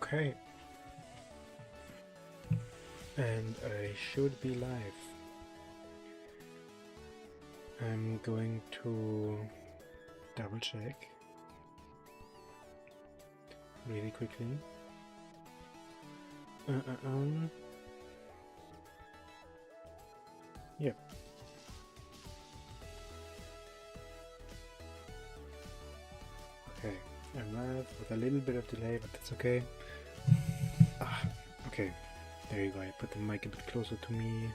Okay. And I should be live. I'm going to double check really quickly. Yep. Okay, I'm live with a little bit of delay, but that's okay. Okay, there you go. I put the mic a bit closer to me.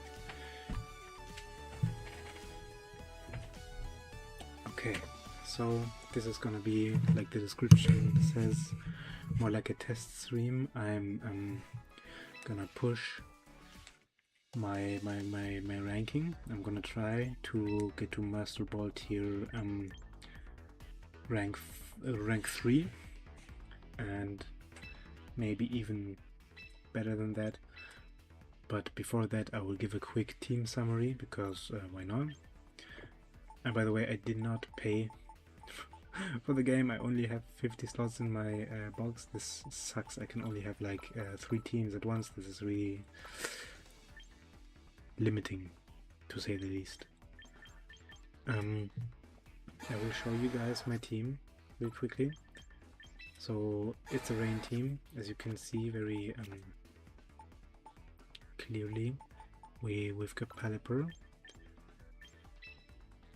Okay, so this is gonna be, like the description says, more like a test stream. I'm gonna push my ranking. I'm gonna try to get to Masterball Tier rank 3, and maybe even better than that. But before that, I will give a quick team summary, because why not? And by the way, I did not pay for the game. I only have 50 slots in my box. This sucks. I can only have like 3 teams at once. This is really limiting, to say the least. I will show you guys my team real quickly. So it's a rain team, as you can see very clearly. We've got Pelipper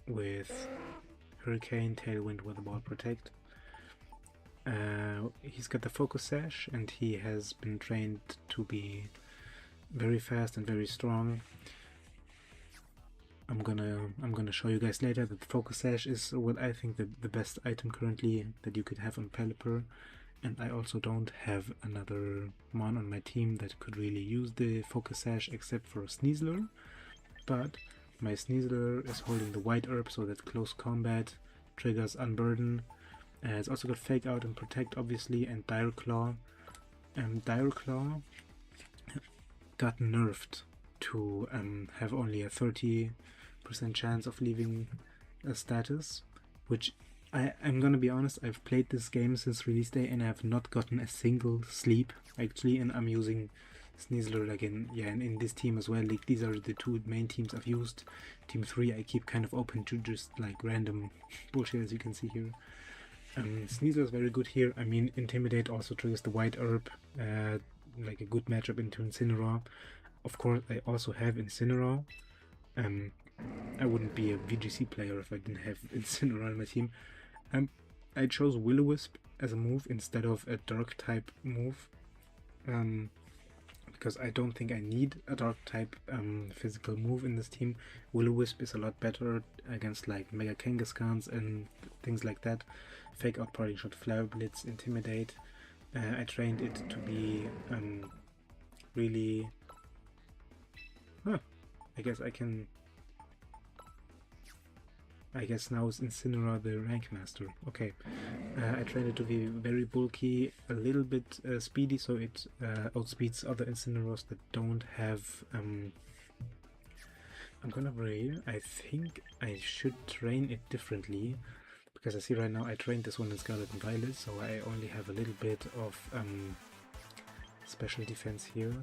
with Hurricane, Tailwind, Weather Ball, Protect. He's got the Focus Sash, and he has been trained to be very fast and very strong. I'm gonna show you guys later that the Focus Sash is what I think the best item currently that you could have on Pelipper, and I also don't have another mon on my team that could really use the Focus Sash except for Sneasler, but my Sneasler is holding the White Herb, so that close combat triggers Unburden. It's also got Fake Out and Protect, obviously, and Dire Claw. Dire Claw got nerfed to have only a 30% chance of leaving a status, which I'm gonna be honest, I've played this game since release day and I have not gotten a single sleep actually, and I'm using Sneasler like in this team as well. Like, these are the 2 main teams I've used. Team 3 I keep kind of open to just like random bullshit, as you can see here. Sneasler is very good here. I mean, Intimidate also triggers the White Herb, like a good matchup into Incineroar. Of course, I also have Incineroar. I wouldn't be a VGC player if I didn't have Incineroar on my team. I chose Will-O-Wisp as a move instead of a Dark type move, because I don't think I need a Dark type physical move in this team. Will-O-Wisp is a lot better against like Mega Kangaskhans and things like that. Fake Out, Parting Shot, Flower Blitz, Intimidate. I trained it to be really... I guess now is Incineroar the rank master. Okay, I trained it to be very bulky, a little bit speedy, so it outspeeds other Incineroars that don't have... I'm gonna rail. I think I should train it differently, because I see right now I trained this one in Scarlet and Violet, so I only have a little bit of special defense here.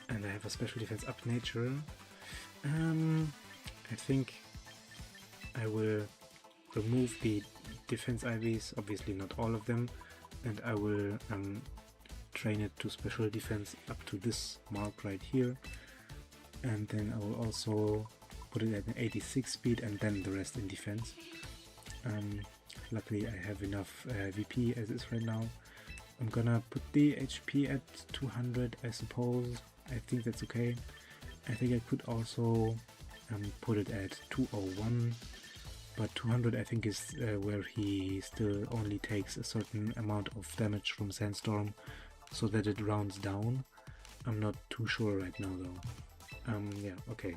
And I have a special defense up nature. I think I will remove the defense IVs, obviously not all of them, and I will train it to special defense up to this mark right here, and then I will also put it at an 86 speed and then the rest in defense. Luckily I have enough VP as is right now. I'm gonna put the HP at 200, I suppose. I think that's okay. I think I could also put it at 201, but 200 I think is where he still only takes a certain amount of damage from Sandstorm, so that it rounds down. I'm not too sure right now though. Yeah, okay.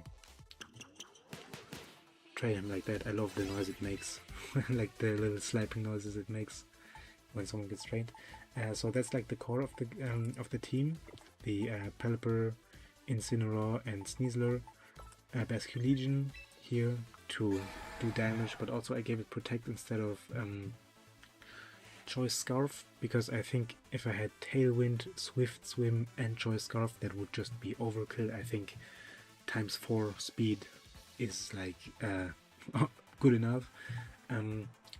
Train him like that. I love the noise it makes, like the little slapping noises it makes when someone gets trained. So that's like the core of the team. The Pelipper, Incineroar and Sneasler. Basculegion here to do damage, but also I gave it Protect instead of Choice Scarf, because I think if I had Tailwind, Swift Swim and Choice Scarf, that would just be overkill. I think ×4 speed is like good enough,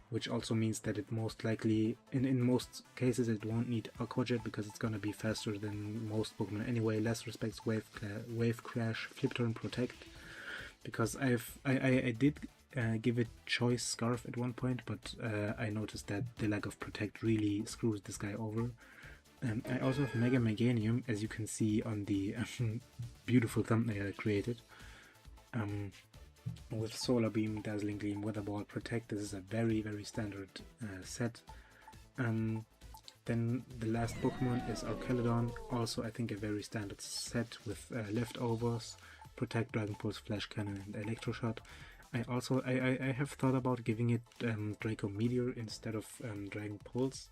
which also means that it most likely, in most cases, it won't need Aqua Jet because it's gonna be faster than most Pokemon anyway. Less respects Wave Crash, Flip Turn, Protect, because I did give it Choice Scarf at one point, but I noticed that the lack of Protect really screws this guy over. I also have Mega Meganium, as you can see on the beautiful thumbnail I created. With Solar Beam, Dazzling Gleam, Weather Ball, Protect. This is a very standard set. Then the last Pokemon is Archelodon, also I think a very standard set with leftovers, Protect, Dragon Pulse, Flash Cannon and Electroshot. I have thought about giving it Draco Meteor instead of Dragon Pulse,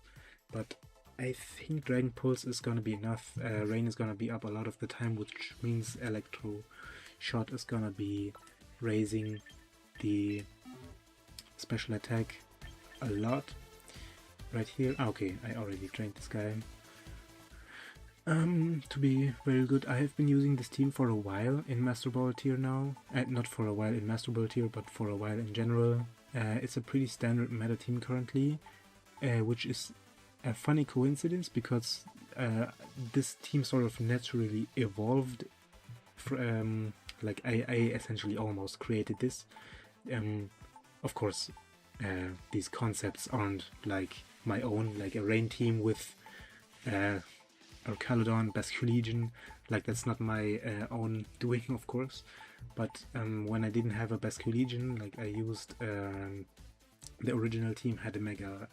but I think Dragon Pulse is gonna be enough. Rain is gonna be up a lot of the time, which means Electro Shot is gonna be raising the special attack a lot. Right here, okay, I already trained this guy to be very good. I have been using this team for a while in Masterball Tier now. Not for a while in Masterball Tier, but for a while in general. It's a pretty standard meta team currently, which is a funny coincidence because this team sort of naturally evolved. Like I essentially almost created this. Of course, these concepts aren't like my own, like a rain team with Archelodon, Basculegion, like that's not my own doing, of course. But when I didn't have a Basculegion, like I used the original team had a Mega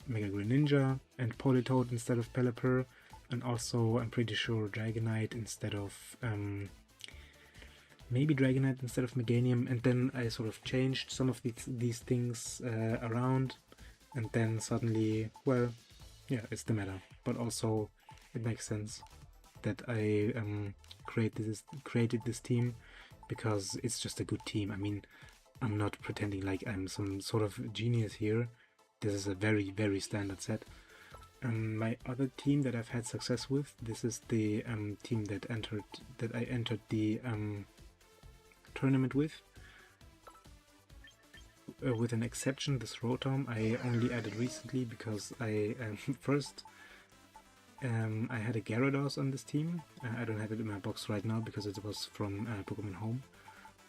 Greninja and Politoed instead of Pelipper, and also I'm pretty sure Dragonite instead of maybe Dragonite instead of Meganium, and then I sort of changed some of these things around, and then suddenly, well, yeah, it's the meta. But also it makes sense that I created this team because it's just a good team. I mean, I'm not pretending like I'm some sort of genius here. This is a very standard set. My other team that I've had success with, this is the team that I entered the tournament with. With an exception, this Rotom I only added recently because I first I had a Gyarados on this team. I don't have it in my box right now because it was from Pokemon Home.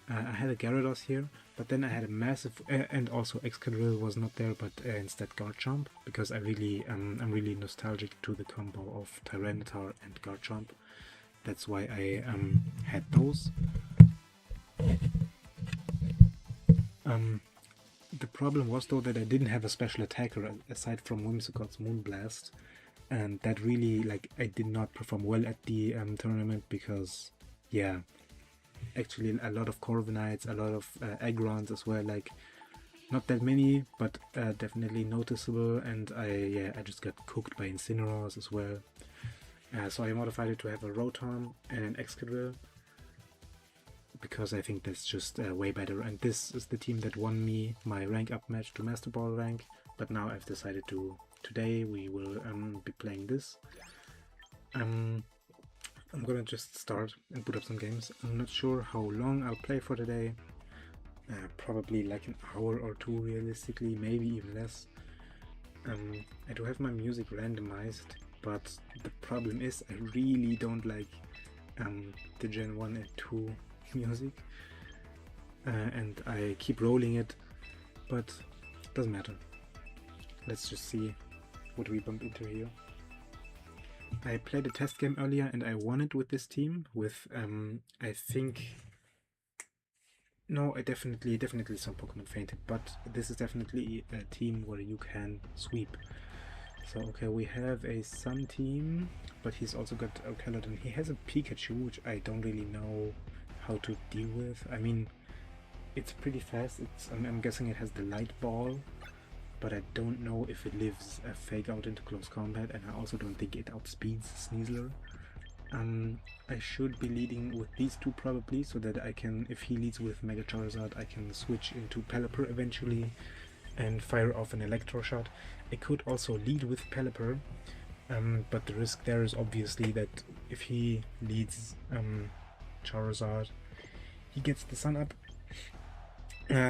I had a Gyarados here, but then I had a massive, and also Excadrill was not there, but instead Garchomp, because I'm really nostalgic to the combo of Tyranitar and Garchomp. That's why I had those. The problem was though that I didn't have a special attacker aside from Whimsicott's Moonblast, and that really, like, I did not perform well at the tournament because, yeah, actually a lot of Corviknights, a lot of Agrons as well, like not that many, but definitely noticeable, and I just got cooked by Incineroars as well. So I modified it to have a Rotom and an Excadrill because I think that's just way better, and this is the team that won me my rank up match to Master Ball rank. But now I've decided to, today we will be playing this. I'm gonna just start and put up some games. I'm not sure how long I'll play for today. Probably like an hour or two realistically, maybe even less. I do have my music randomized, but the problem is I really don't like the Gen 1 and 2 music. And I keep rolling it, but it doesn't matter. Let's just see what we bump into here. I played a test game earlier and I won it with this team with I think, no, I definitely some Pokemon fainted, but this is definitely a team where you can sweep. So okay, we have a Sun team, but he's also got Archelodon. He has a Pikachu, which I don't really know how to deal with. I mean, it's pretty fast. I'm guessing it has the Light Ball, but I don't know if it lives a Fake Out into close combat, and I also don't think it outspeeds Sneasler. I should be leading with these two probably, so that I can, if he leads with Mega Charizard, I can switch into Pelipper eventually, and fire off an electro shot. I could also lead with Pelipper, but the risk there is obviously that if he leads Charizard, he gets the sun up.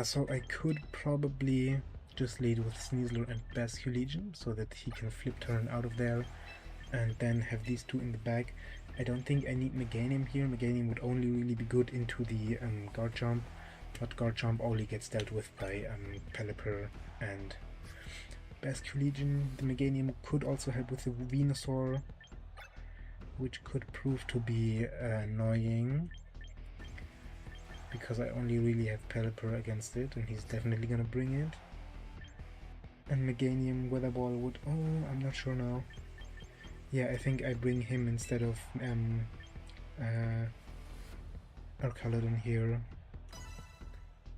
So I could probably just lead with Sneasler and Basculegion so that he can flip turn out of there and then have these two in the bag. I don't think I need Meganium here. Meganium would only really be good into the Guard Jump, but Guard Jump only gets dealt with by Pelipper and Basculegion. The Meganium could also help with the Venusaur, which could prove to be annoying, because I only really have Pelipper against it, and he's definitely gonna bring it. And Meganium Weather Ball would... oh, I'm not sure now. Yeah, I think I bring him instead of Arcaladon here,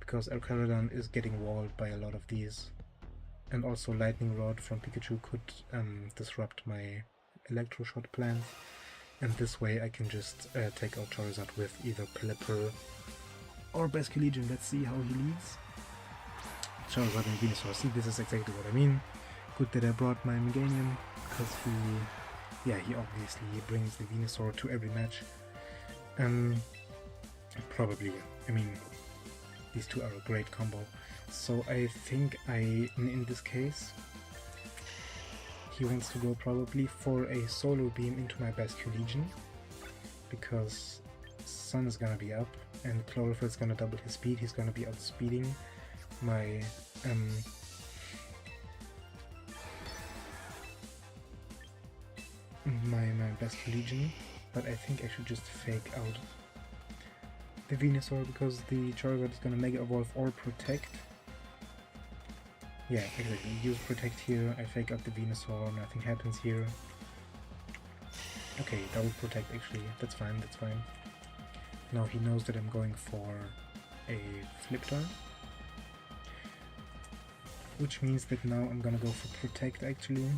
because Arcaladon is getting walled by a lot of these. And also Lightning Rod from Pikachu could disrupt my Electro Shot plans. And this way I can just take out Charizard with either Pelipper or Basculegion. Let's see how he leads. Charizard and Venusaur. See, this is exactly what I mean. Good that I brought my Meganium, because he obviously brings the Venusaur to every match. Probably, I mean, these two are a great combo. So I think in this case, he wants to go probably for a Solar Beam into my Basculegion, because Sun is gonna be up and Chlorophyll is gonna double his speed. He's gonna be outspeeding my my Basculegion, but I think I should just fake out the Venusaur, because the Charizard is gonna Mega Evolve or Protect. Yeah, exactly. Use Protect here, I fake out the Venusaur, nothing happens here. Okay, double Protect actually, that's fine, that's fine. Now he knows that I'm going for a Flip Turn, which means that now I'm gonna go for Protect actually.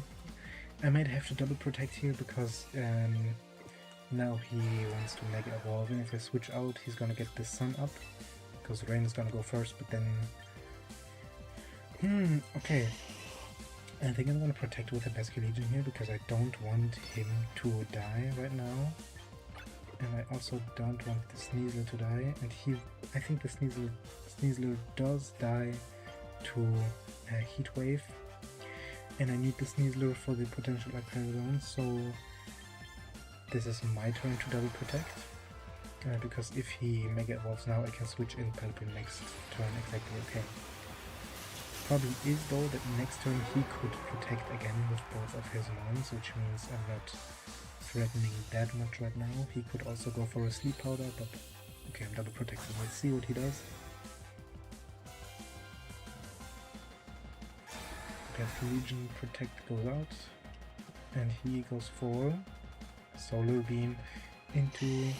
I might have to double Protect here, because now he wants to Mega Evolve, and if I switch out he's gonna get the Sun up, because Rain is gonna go first, but then... okay. I think I'm gonna Protect with a Basculegion here, because I don't want him to die right now. And I also don't want the Sneasler to die, and I think the Sneasler does die to Heat Wave, and I need the Sneasler for the potential Arcaladon, so this is my turn to double Protect, because if he Mega Evolves now, I can switch in Pelipper next turn. Exactly, okay. Problem is though that next turn he could Protect again with both of his mons, which means I'm not threatening that much right now. He could also go for a Sleep Powder, but okay, I'm double Protecting. Let's see what he does. Basculegion Protect goes out, and he goes for Solar Beam into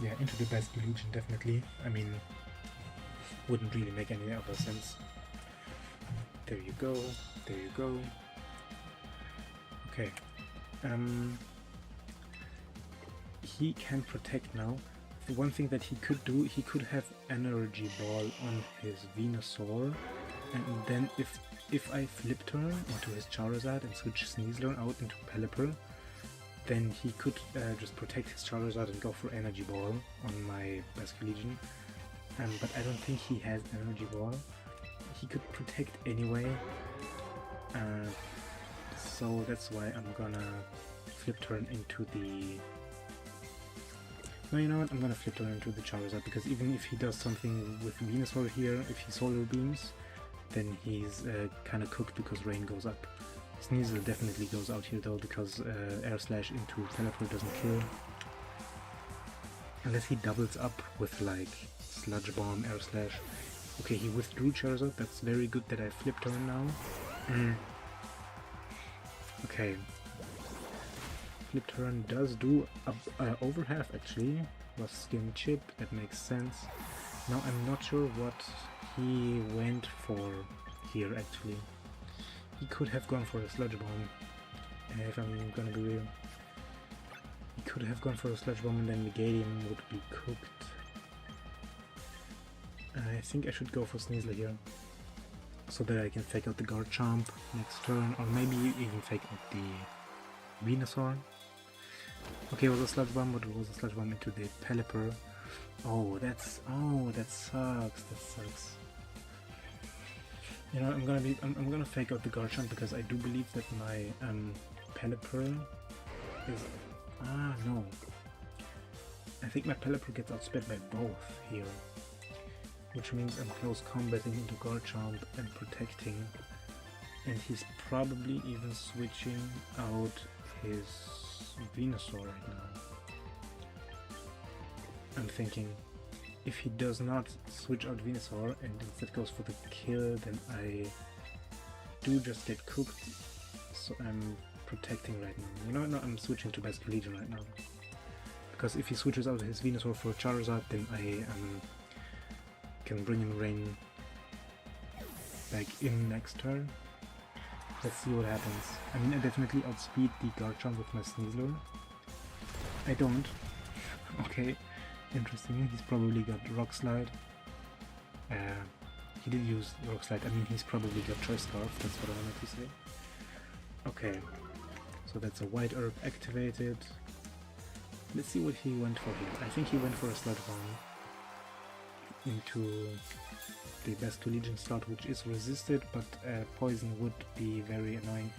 the Basculegion, definitely. I mean, wouldn't really make any other sense. There you go, there you go. Okay. He can Protect now. The one thing that he could do, he could have Energy Ball on his Venusaur, and then if I Flip Turn into his Charizard and switch Sneasler out into Pelipper, then he could just Protect his Charizard and go for Energy Ball on my Basculegion. But I don't think he has Energy Ball. He could Protect anyway, so that's why I'm gonna Flip Turn into the... No, you know what? I'm gonna Flip Turn into the Charizard, because even if he does something with Venusaur here, if he Solar Beams, then he's kind of cooked, because Rain goes up. Sneasel definitely goes out here though, because Air Slash into Pelipper doesn't kill. Unless he doubles up with like Sludge Bomb, Air Slash. Okay, he withdrew Charizard, that's very good that I Flip Turn now. Okay. Flip Turn does do over half actually. Was Skin Chip, that makes sense. Now I'm not sure what he went for here actually. He could have gone for a Sludge Bomb, if I'm gonna be real. He could have gone for a Sludge Bomb and then Meganium would be cooked. I think I should go for Sneasler here. so that I can fake out the Garchomp next turn, or maybe even fake out the Venusaur. Okay, it was a Sludge Bomb, but it was a Sludge Bomb into the Pelipper. Oh, that sucks. That sucks. You know, I'm gonna fake out the Garchomp because I do believe that my Pelipper is no. I think my Pelipper gets outsped by both here, which means I'm close combating into Garchomp and protecting, and he's probably even switching out his Venusaur right now. I'm thinking, if he does not switch out Venusaur and instead goes for the kill, then I do just get cooked, so I'm protecting right now. You know, no, I'm switching to Basket Legion right now. Because if he switches out his Venusaur for Charizard, then I can bring in Rain back in next turn. Let's see what happens. I mean, I definitely outspeed the Garchomp with my Sneasler. I don't. Okay. Interesting, he's probably got Rock Slide. He did use Rock Slide, I mean he's probably got Choice Scarf, that's what I wanted to say. Okay, so that's a White Herb activated. Let's see what he went for here. I think he went for a Sludge Bomb into the Basket Legion slot, which is resisted, but Poison would be very annoying.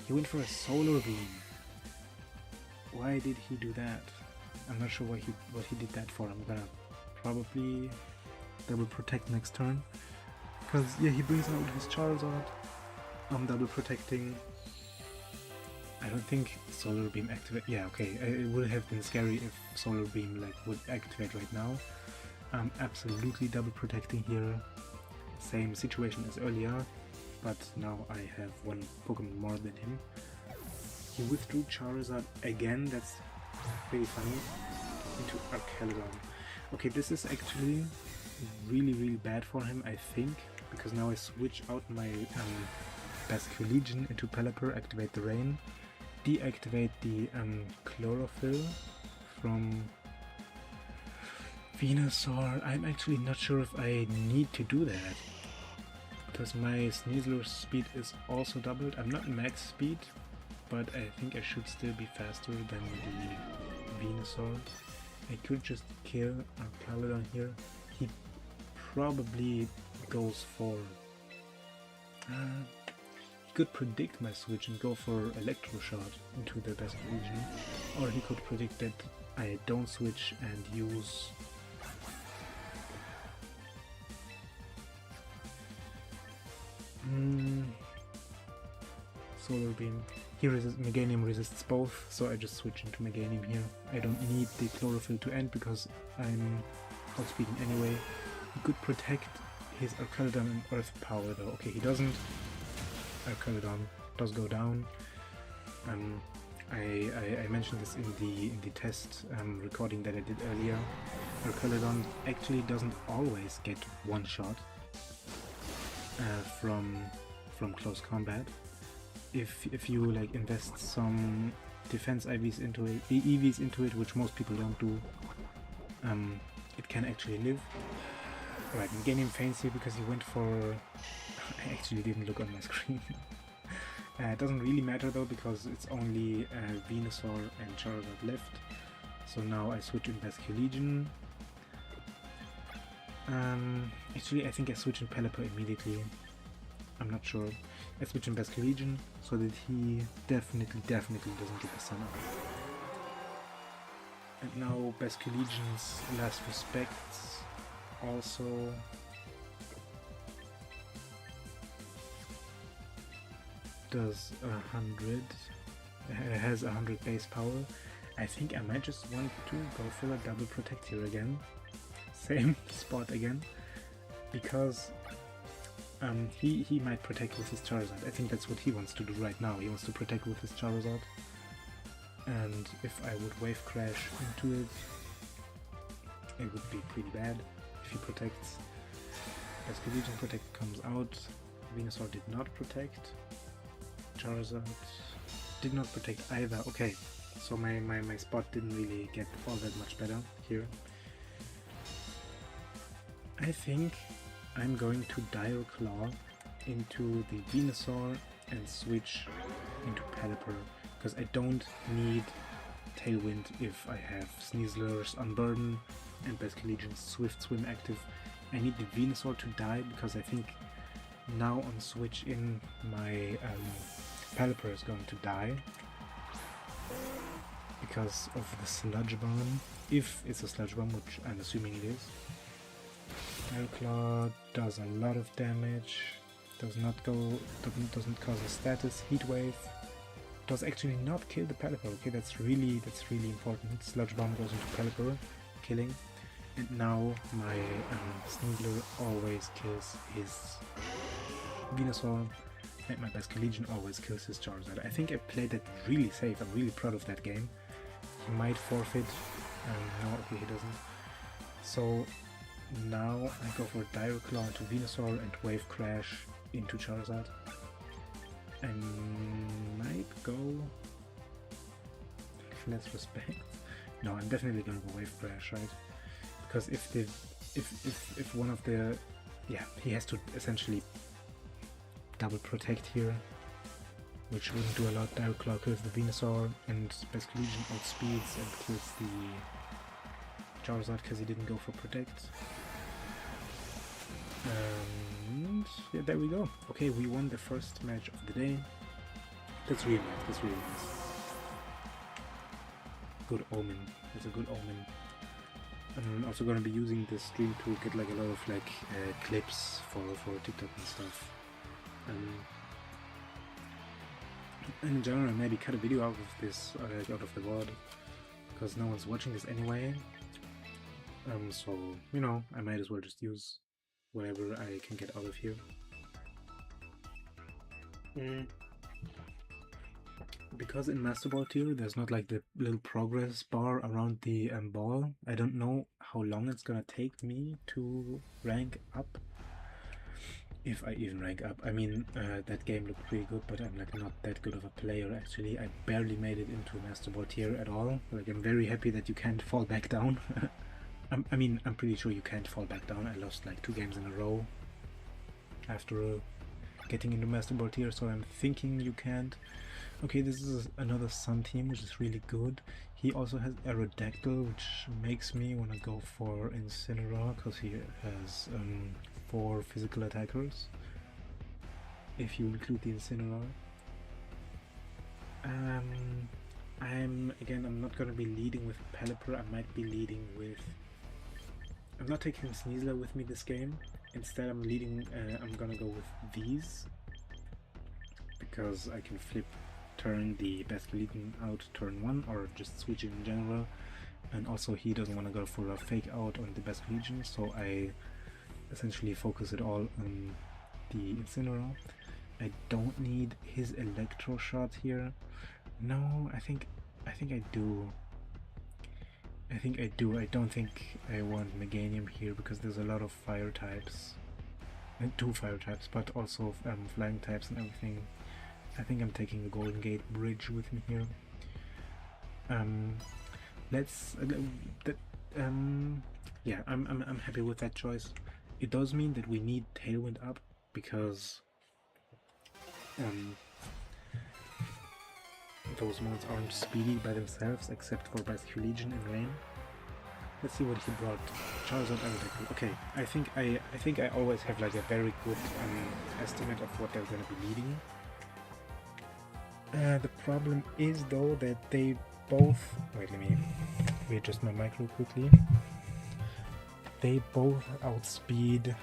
He went for a Solar Beam. Why did he do that? I'm not sure what he did that for. I'm gonna probably double protect next turn, because yeah, he brings out his Charizard. I'm double protecting. I don't think Solar Beam activate. Yeah, okay. It would have been scary if Solar Beam would activate right now. I'm absolutely double protecting here. Same situation as earlier, but now I have one Pokemon more than him. He withdrew Charizard again. That's pretty funny. Into Archelon. Okay, this is actually really bad for him, I think, because now I switch out my Basket Legion into Pelipper, activate the Rain, deactivate the Chlorophyll from Venusaur. I'm actually not sure if I need to do that, because my Sneasler's speed is also doubled. I'm not max speed, but I think I should still be faster than the Venusaur. I could just kill Archelon here. He probably goes for... he could predict my switch and go for Electro Shot into the Basket Legion, or he could predict that I don't switch and use... Solar Beam. Meganium resists both, so I just switch into Meganium here. I don't need the Chlorophyll to end because I'm outspeeding anyway. He could protect his Archelon and Earth Power though. Okay, he doesn't. Archelon does go down. I mentioned this in the test recording that I did earlier. Archelon actually doesn't always get one shot from close combat. If you invest some defense EVs into it, which most people don't do, it can actually live. Right, Meganium faints here because he went for... I actually didn't look on my screen. It doesn't really matter though, because it's only Venusaur and Charizard left. So now I switch in Basket Legion. Actually, I think I switch in Pelipper immediately. I'm not sure. I switch in Basket Legion so that he definitely doesn't get the Sun Up. And now Basket Legion's Last Respects also does 100. It has 100 base power. I think I might just want to go for a double protect here again. Same spot again, because he might protect with his Charizard. I think that's what he wants to do right now. He wants to protect with his Charizard. And if I would Wave Crash into it, it would be pretty bad if he protects. Basket Legion Protect comes out. Venusaur did not protect. Charizard did not protect either. Okay, so my spot didn't really get all that much better here. I think I'm going to Dire Claw into the Venusaur and switch into Pelipper, because I don't need Tailwind if I have Sneaslers Unburden and Basculegion's Swift Swim active. I need the Venusaur to die, because I think now on switch in my Pelipper is going to die because of the Sludge Bomb, if it's a Sludge Bomb, which I'm assuming it is. Claw does a lot of damage, doesn't cause a status, Heat Wave, does actually not kill the Pelipper. Okay, that's really important. Sludge Bomb goes into Pelipper, killing, and now my Sneasler always kills his Venusaur, and my Basculegion always kills his Charizard. I think I played that really safe. I'm really proud of that game. He might forfeit. No, okay, he doesn't. So now I go for Direct Claw into Venusaur and Wave Crash into Charizard. I might go Less Respect. No, I'm definitely gonna go Wave Crash, right? Because if one of the, yeah, he has to essentially double protect here, which wouldn't do a lot. Direct Claw kills the Venusaur, and Basculegion outspeeds and kills the Charizard because he didn't go for protect. And yeah, there we go. Okay, we won the first match of the day. That's really nice. That's really nice. Good omen. That's a good omen. I'm also gonna be using this stream to get like a lot of like clips for TikTok and stuff. And in general, maybe cut a video out of this, out of the VOD, because no one's watching this anyway. So you know, I might as well just use whatever I can get out of here. Because in Masterball Tier there's not like the little progress bar around the ball, I don't know how long it's gonna take me to rank up. If I even rank up. I mean, that game looked pretty good, but I'm like not that good of a player actually. I barely made it into Masterball Tier at all. Like, I'm very happy that you can't fall back down. I mean, I'm pretty sure you can't fall back down. I lost like 2 games in a row after getting into Masterball Tier, so I'm thinking you can't. Okay, this is another Sun team, which is really good. He also has Aerodactyl, which makes me want to go for Incineroar, because he has 4 physical attackers, if you include the Incineroar. I'm not going to be leading with Pelipper. I might be leading with... I'm not taking Sneasler with me this game. Instead I'm going to go with these, because I can turn the Basculegion out turn 1, or just switch it in general, and also he doesn't want to go for a fake out on the Basculegion, so I essentially focus it all on the Incineroar. I don't need his Electro Shot here. No, I think I do. I don't think I want Meganium here, because there's a lot of fire types, and 2 fire types, but also flying types and everything. I think I'm taking the Golden Gate Bridge with me here. Yeah, I'm happy with that choice. It does mean that we need Tailwind up, because those modes aren't speedy by themselves, except for Basculegion and Rain. Let's see what he brought. Charizard Aerodactyl. Okay, I think I always have like a very good estimate of what they're gonna be leading. The problem is though that they both... Wait, let me readjust my mic real quickly. They both outspeed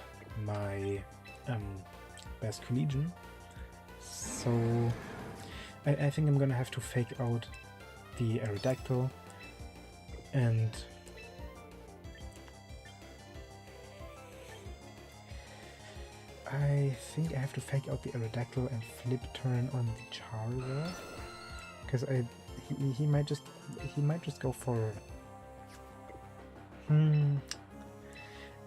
my Basculegion, so I think I'm gonna have to fake out the Aerodactyl, and I think I have to fake out the Aerodactyl and flip turn on the Charizard, because he might just go for...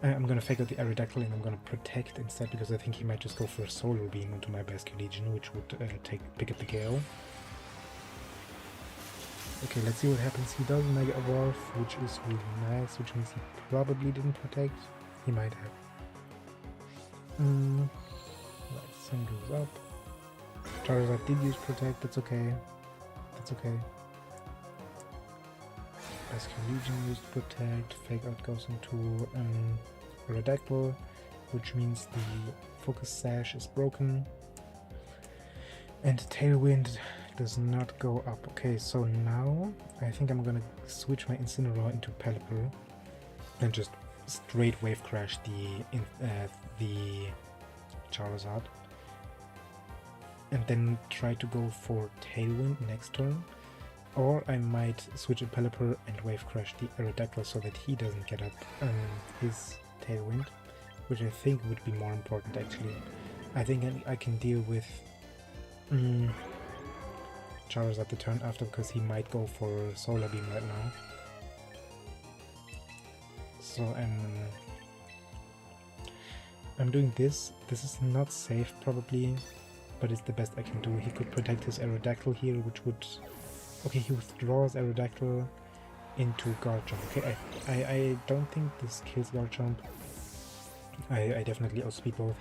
I'm gonna fake out the Aerodactyl and I'm gonna protect instead, because I think he might just go for a Solar Beam onto my Basculegion, which would pick up the KO. Okay, let's see what happens. He does Mega Evolve, which is really nice, which means he probably didn't protect. He might have. Let's Sun goes up. Charizard did use Protect, that's okay. That's okay. Legion used Protect, Fake Out goes into Aerodactyl, which means the Focus Sash is broken. And Tailwind does not go up. Okay, so now I think I'm gonna switch my Incineroar into Pelipper and just straight Wave Crash the Charizard. And then try to go for Tailwind next turn. Or I might switch a Pelipper and Wave Crash the Aerodactyl so that he doesn't get up his Tailwind, which I think would be more important actually. I think I can deal with Charizard the turn after because he might go for Solar Beam right now. So I'm doing this. This is not safe probably, but it's the best I can do. He could protect his Aerodactyl here, which would... Okay, he withdraws Aerodactyl into Guard Jump. Okay, I don't think this kills Guard Jump. I definitely outspeed both.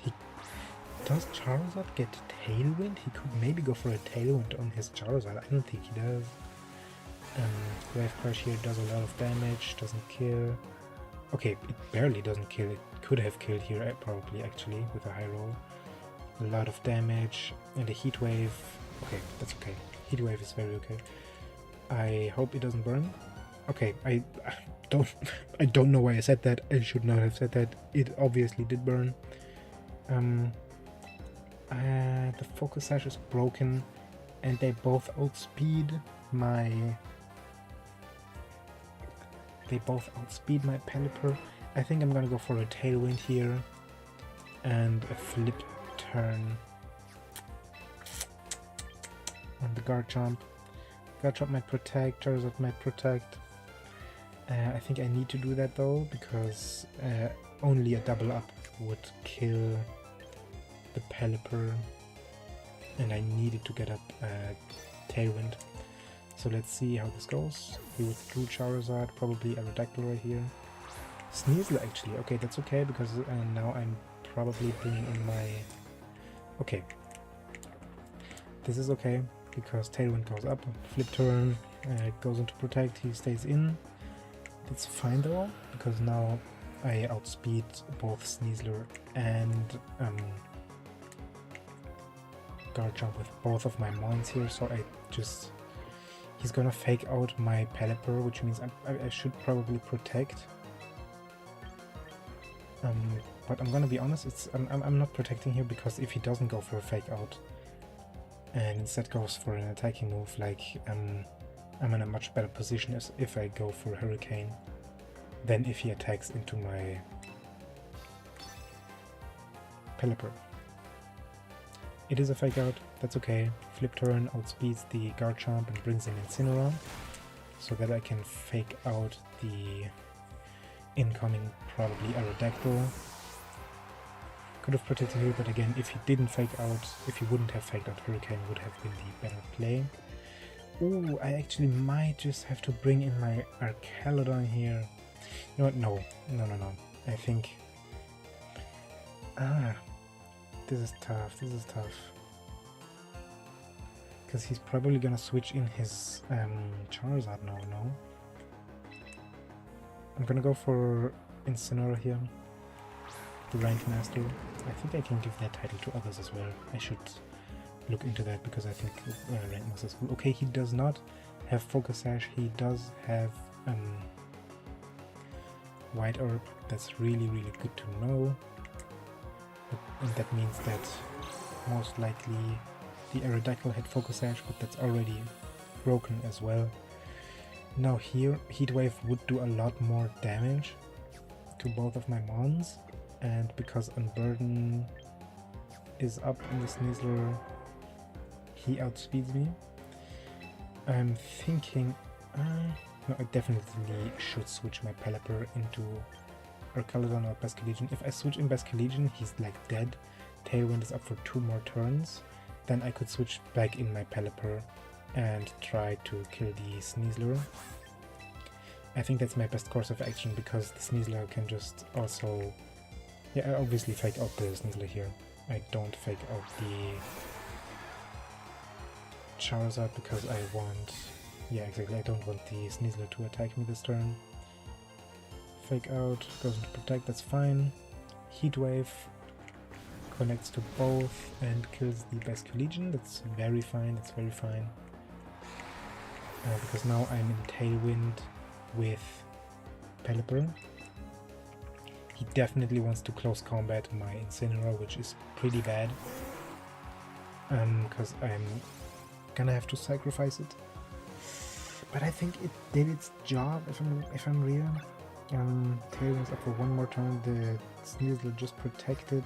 Does Charizard get Tailwind? He could maybe go for a Tailwind on his Charizard. I don't think he does. Wave Crash here does a lot of damage, doesn't kill. Okay, it barely doesn't kill. It could have killed here probably actually with a high roll. A lot of damage and a Heat Wave. Okay, that's okay. Heat Wave is very okay. I hope it doesn't burn. Okay, I don't know why I said that. I should not have said that. It obviously did burn. The Focus Sash is broken, and they both outspeed my. Pelipper. I think I'm gonna go for a Tailwind here, and a Flip Turn on the Guard Jump. Guard Jump might protect, Charizard might protect. I think I need to do that though, because only a double up would kill the Pelipper, and I needed to get up Tailwind. So let's see how this goes. We withdrew Charizard, probably Aerodactyl right here. Sneasel actually, okay, that's okay, because now I'm probably bringing in my... Okay. This is okay, because Tailwind goes up, Flip Turn, goes into Protect, he stays in. That's fine though, because now I outspeed both Sneasler and Guard Jump with both of my Mons here, so I just... He's gonna fake out my Pelipper, which means I should probably protect. But I'm gonna be honest, I'm not protecting here, because if he doesn't go for a fake out and instead goes for an attacking move, like I'm in a much better position as if I go for Hurricane than if he attacks into my Pelipper. It is a fake out, that's okay. Flip Turn outspeeds the Guard Jump and brings in Incineroar, so that I can fake out the incoming probably Aerodactyl. Could have protected here, but again, if he didn't fake out, if he wouldn't have faked out Hurricane, would have been the better play. Ooh, I actually might just have to bring in my Archaludon here. You know what? No. I think... This is tough. Because he's probably gonna switch in his Charizard now, no? I'm gonna go for Incineroar here. The Rank Master. I think I can give that title to others as well. I should look into that, because I think Rank Master is cool. Okay, he does not have Focus Sash. He does have White Orb. That's really good to know. And that means that most likely the Aerodactyl had Focus Sash, but that's already broken as well. Now here, Heat Wave would do a lot more damage to both of my Mons, and because Unburden is up in the Sneasler, he outspeeds me. I'm thinking, no, I definitely should switch my Pelipper into Archaludon or Basculegion. If I switch in Basculegion, he's like dead. Tailwind is up for 2 more turns. Then I could switch back in my Pelipper and try to kill the Sneasler. I think that's my best course of action, because the Sneasler can just also... Yeah, I obviously fake out the Sneasler here. I don't fake out the Charizard because I want... Yeah, exactly, I don't want the Sneasler to attack me this turn. Fake out, goes into protect, that's fine. Heat Wave connects to both and kills the Basculegion, that's very fine, that's very fine. Because now I'm in Tailwind with Pelipper. He definitely wants to close combat my Incineroar, which is pretty bad. Because I'm gonna have to sacrifice it. But I think it did its job, if I'm real. Tailwind's up for one more turn, the Sneasler just protected.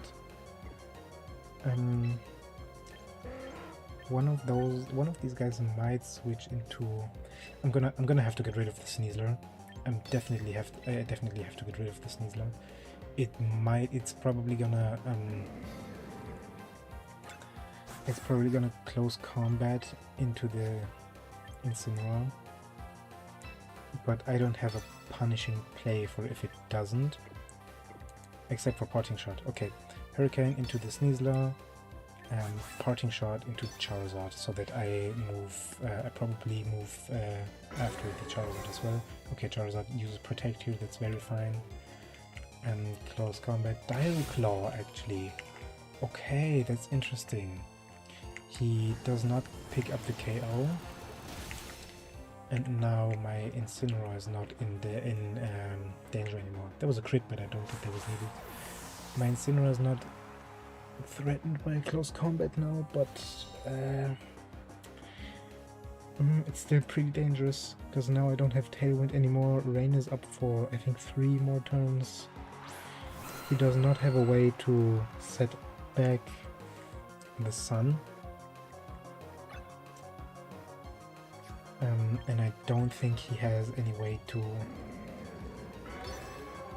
One of these guys might switch into... I'm gonna have to get rid of the Sneasler. I definitely have to get rid of the Sneasler. It's probably gonna close combat into the Incineroar. But I don't have a punishing play for if it doesn't. Except for Parting Shot. Okay, Hurricane into the Sneasler. Parting Shot into Charizard, so that I probably move after the Charizard as well. Okay, Charizard uses Protect here, that's very fine. And Close Combat. Dire Claw, actually. Okay, that's interesting. He does not pick up the KO. And now my Incineroar is not in danger anymore. That was a crit, but I don't think that was needed. My Incineroar is not threatened by close combat now, but it's still pretty dangerous, because now I don't have Tailwind anymore. Rain is up for, I think, 3 more turns. He does not have a way to set back the sun. And I don't think he has any way to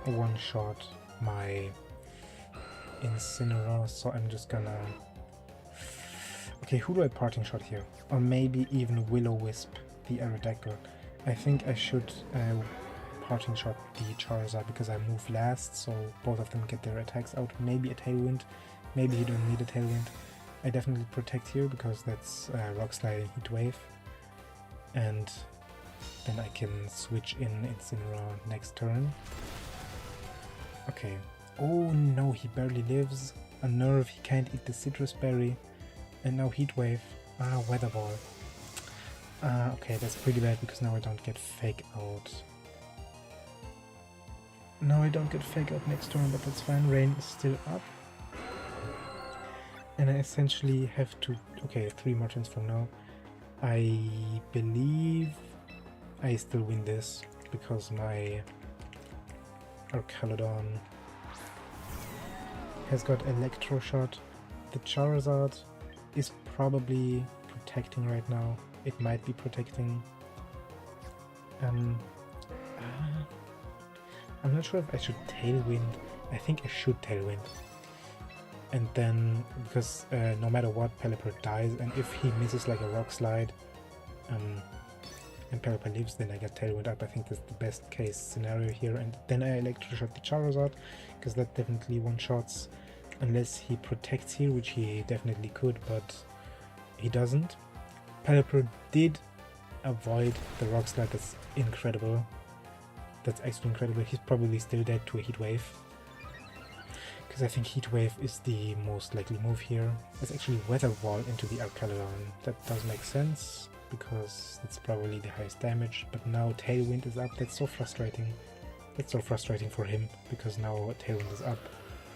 one-shot my Incineroar, so I'm just gonna... Okay, who do I Parting Shot here? Or maybe even Will-O-Wisp the Aerodactyl. I think I should Parting Shot the Charizard because I move last, so both of them get their attacks out. Maybe a Tailwind, maybe you don't need a Tailwind. I definitely Protect here because that's Rock Slide Heat Wave. And then I can switch in Incineroar next turn. Okay. Oh no, he barely lives. A Nerve, he can't eat the Citrus Berry. And now Heat Wave. Weather Ball. Okay, that's pretty bad because now I don't get Fake Out. No, I don't get Fake Out next turn, but that's fine. Rain is still up. And I essentially have to... Okay, 3 more turns from now. I believe I still win this because my Archaludon has got Electro Shot. The Charizard is probably protecting right now. It might be protecting. I'm not sure if I should Tailwind. I think I should Tailwind. And then, because no matter what, Pelipper dies, and if he misses like a Rock Slide and Pelipper lives, then I get Tailwind up. I think that's the best case scenario here. And then I Electroshot the Charizard, because that definitely one-shots, unless he protects here, which he definitely could, but he doesn't. Pelipper did avoid the Rock Slide. That's incredible. That's actually incredible. He's probably still dead to a Heat Wave. Because I think Heat Wave is the most likely move here. It's actually Weather Wall into the Archaludon. That does make sense, because it's probably the highest damage. But now Tailwind is up. That's so frustrating. That's so frustrating for him, because now Tailwind is up.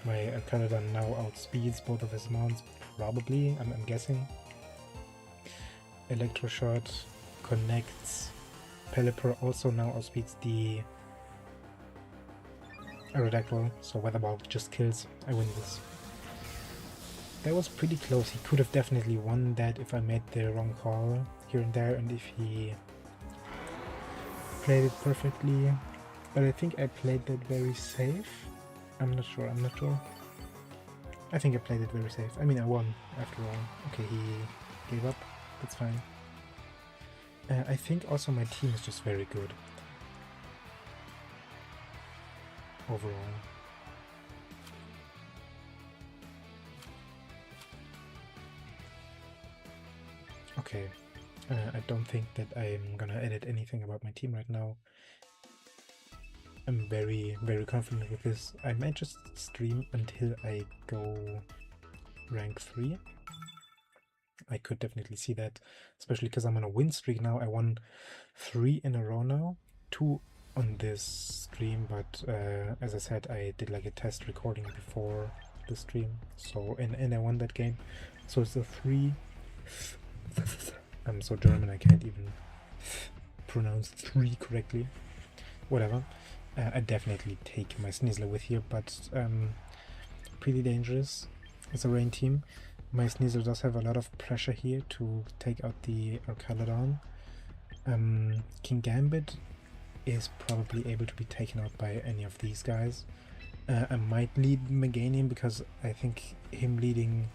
My Archaludon now outspeeds both of his mounts, probably, I'm guessing. Electroshot connects. Pelipper also now outspeeds the Aerodactyl, so Weather Ball just kills. I win this. That was pretty close. He could have definitely won that if I made the wrong call here and there, and if he played it perfectly. But I think I played that very safe. I'm not sure. I think I played it very safe. I mean, I won after all. Okay, he gave up. That's fine. I think also my team is just very good overall. Okay, I don't think that I'm gonna edit anything about my team right now. I'm very, very confident with this. I might just stream until I go rank 3. I could definitely see that, especially because I'm on a win streak now. I won 3 in a row now, 2 on this stream, but as I said, I did like a test recording before the stream, so and I won that game. So it's a 3. I'm so German I can't even pronounce 3 correctly. Whatever. I definitely take my Sneasler with here, but pretty dangerous. It's a rain team. My Sneasler does have a lot of pressure here to take out the Arcalodon. King Gambit is probably able to be taken out by any of these guys. I might lead Meganium because I think him leading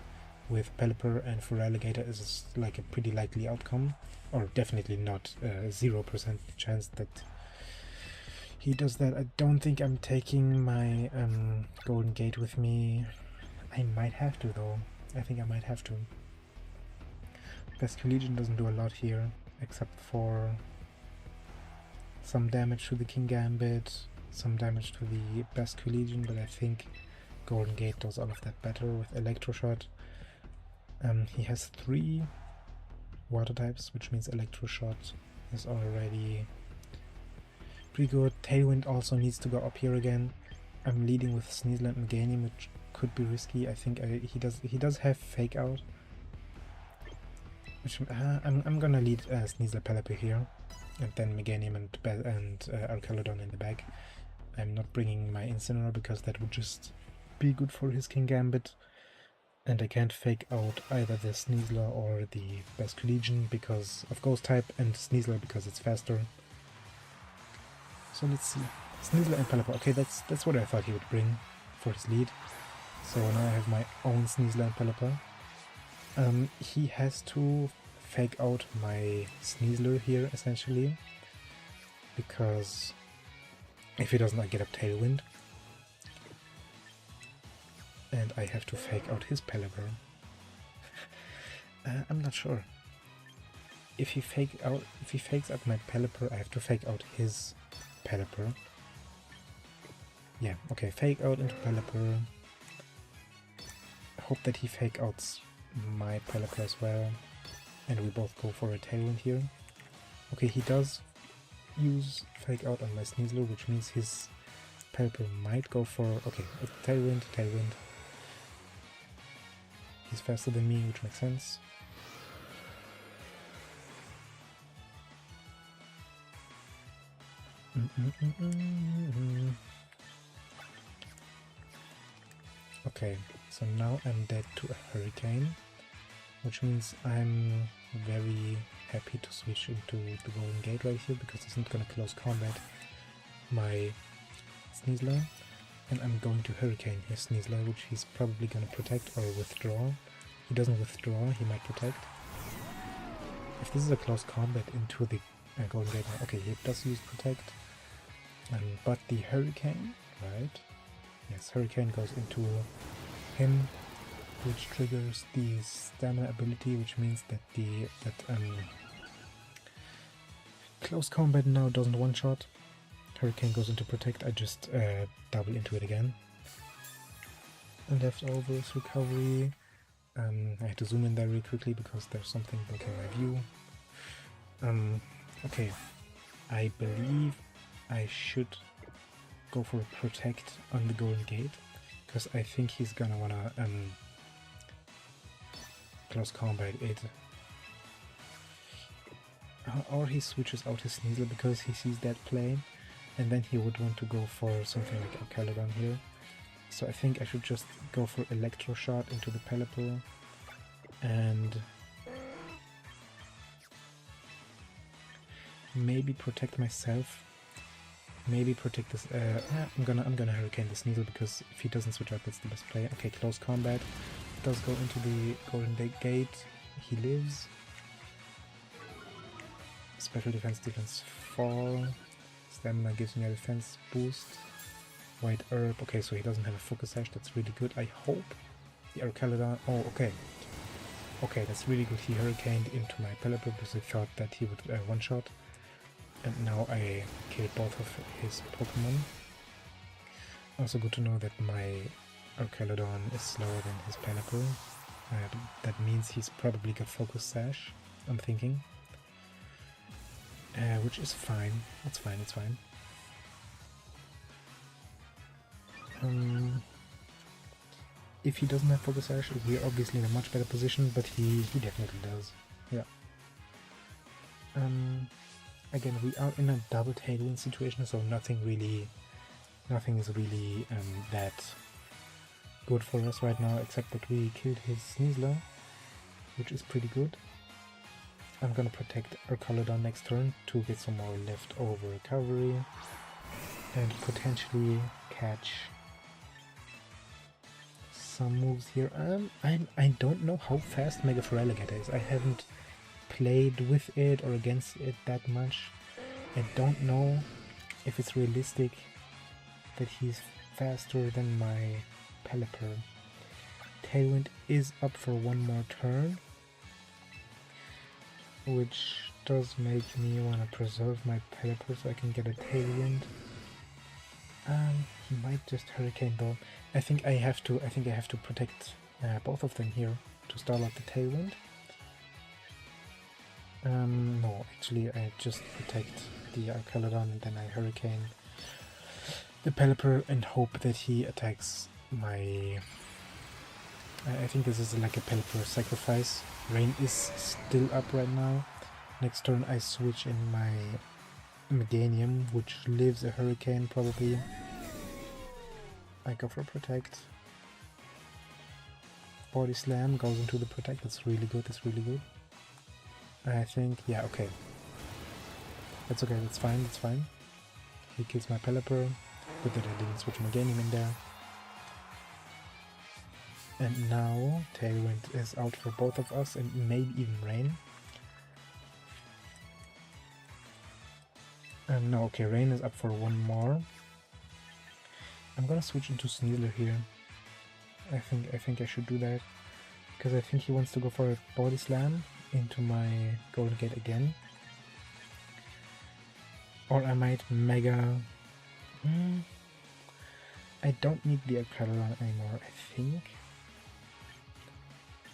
with Pelipper and Feraligatr is like a pretty likely outcome, or definitely not 0% chance that he does that. I don't think I'm taking my Golden Gate with me. I might have to though. I think I might have to. Rescue Legion doesn't do a lot here, except for some damage to the King Gambit, some damage to the Rescue Legion, but I think Golden Gate does all of that better with Electroshot. He has 3 water types, which means Electroshot is already pretty good. Tailwind also needs to go up here again. I'm leading with Sneasler and Meganium, which could be risky. I think he does have Fake Out, which I'm gonna lead Sneasler Pelipper here, and then Meganium and Arcalodon in the back. I'm not bringing my Incineroar because that would just be good for his King Gambit, and I can't Fake Out either the Sneasler or the Rescue Legion because of Ghost type, and Sneasler because it's faster. So let's see. Sneasler and Pelipper. Okay, that's what I thought he would bring for his lead. So now I have my own Sneasler and Pelipper. He has to Fake Out my Sneasler here, essentially, because if he doesn't, I get up Tailwind. And I have to Fake Out his Pelipper. I'm not sure. If he fakes out my Pelipper, I have to Fake Out his Pelipper. Yeah, okay, Fake Out into Pelipper. Hope that he Fake Outs my Pelipper as well, and we both go for a Tailwind here. Okay, he does use Fake Out on my Sneasler, which means his Pelipper might go for... okay, Tailwind. He's faster than me, which makes sense. Okay, so now I'm dead to a Hurricane, which means I'm very happy to switch into the Golden Gate right here because it's not going to close combat my Sneasler, and I'm going to Hurricane his Sneasler, which he's probably going to protect or withdraw. He doesn't withdraw, he might protect. If this is a close combat into the Golden Gate, okay, he does use protect, but the Hurricane, right? Yes, Hurricane goes into him, which triggers the stamina ability, which means that close combat now doesn't one-shot. Hurricane goes into protect, I just double into it again. And leftovers, recovery. I had to zoom in there really quickly because there's something blocking my view. Okay, I believe I should go for a protect on the Golden Gate because I think he's gonna wanna close combat it, or he switches out his Sneasler because he sees that play, and then he would want to go for something like Arcalodon here. So I think I should just go for Electroshot into the Pelipper and maybe protect myself. Maybe protect this. I'm gonna Hurricane the Sneasler because if he doesn't switch out, that's the best play. Okay, close combat does go into the Golden Gate. He lives. Special defense 4. Stamina gives me a defense boost. White Herb. Okay, so he doesn't have a Focus Sash. That's really good. I hope the Arcalodon. Oh, okay. Okay, that's really good. He hurricaned into my Pelipper because I thought that he would one-shot. And now I killed both of his Pokemon. Also good to know that my Archelodon is slower than his Pelipper. That means he's probably got Focus Sash, I'm thinking. Which is fine. It's fine, it's fine. If he doesn't have Focus Sash, we're obviously in a much better position, but he definitely does. Yeah. Again, we are in a double tailwind situation, so nothing is really that good for us right now, except that we killed his Sneasler, which is pretty good. I'm gonna protect Archelodon next turn to get some more leftover recovery and potentially catch some moves here. I don't know how fast Mega Feraligatr is. I haven't played with it or against it that much. I don't know if it's realistic that he's faster than my Pelipper. Tailwind is up for one more turn, which does make me want to preserve my Pelipper so I can get a Tailwind. He might just Hurricane though. I think I have to protect both of them here to stall out the Tailwind. No, actually I just protect the Archelodon and then I Hurricane the Pelipper and hope that he attacks my... I think this is like a Pelipper sacrifice. Rain is still up right now. Next turn I switch in my Meganium, which lives a Hurricane probably. I go for Protect. Body Slam goes into the Protect. That's really good, that's really good. I think, yeah, okay. That's okay, that's fine, that's fine. He kills my Pelipper. Good that I didn't switch Meganium in there. And now Tailwind is out for both of us and maybe even Rain. No, okay, Rain is up for one more. I'm gonna switch into Sneasler here. I think I should do that. Because I think he wants to go for a Body Slam into my Golden Gate again. Or I might Mega... I don't need the Archelodon anymore, I think.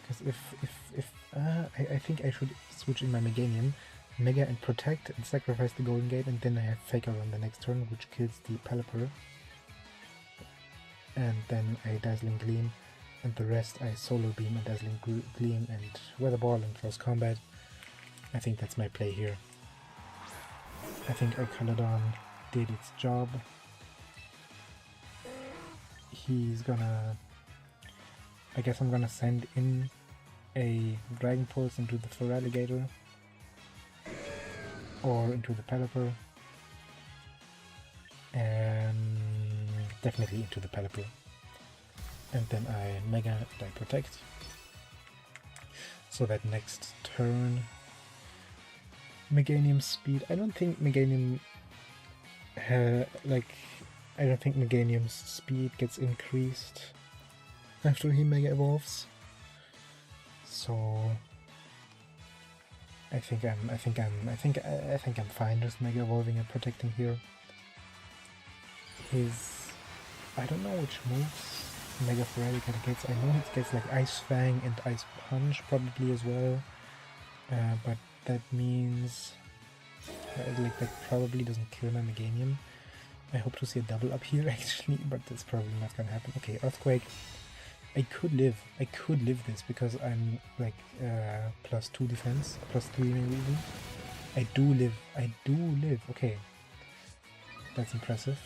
Because I think I should switch in my Meganium, Mega and Protect and sacrifice the Golden Gate, and then I have Faker on the next turn, which kills the Pelipper. And then I Dazzling Gleam, and the rest I Solar Beam and Dazzling Gleam and Weather Ball and Close Combat. I think that's my play here. I think Archelodon did its job. He's gonna... I guess I'm gonna send in a Dragon Pulse into the Feraligatr or into the Pelipper, and definitely into the Pelipper, and then I Mega and I Protect, so that next turn Meganium speed. I don't think Meganium I don't think Meganium's speed gets increased after he Mega Evolves. So I think I'm fine just Mega Evolving and protecting here. I don't know which moves Mega Feraligatr gets. I know it gets like Ice Fang and Ice Punch probably as well. But that means that probably doesn't kill my Meganium. I hope to see a double up here actually, but that's probably not gonna happen. Okay, Earthquake. I could live this because I'm like +2 defense, +3 maybe even. I do live. Okay, that's impressive.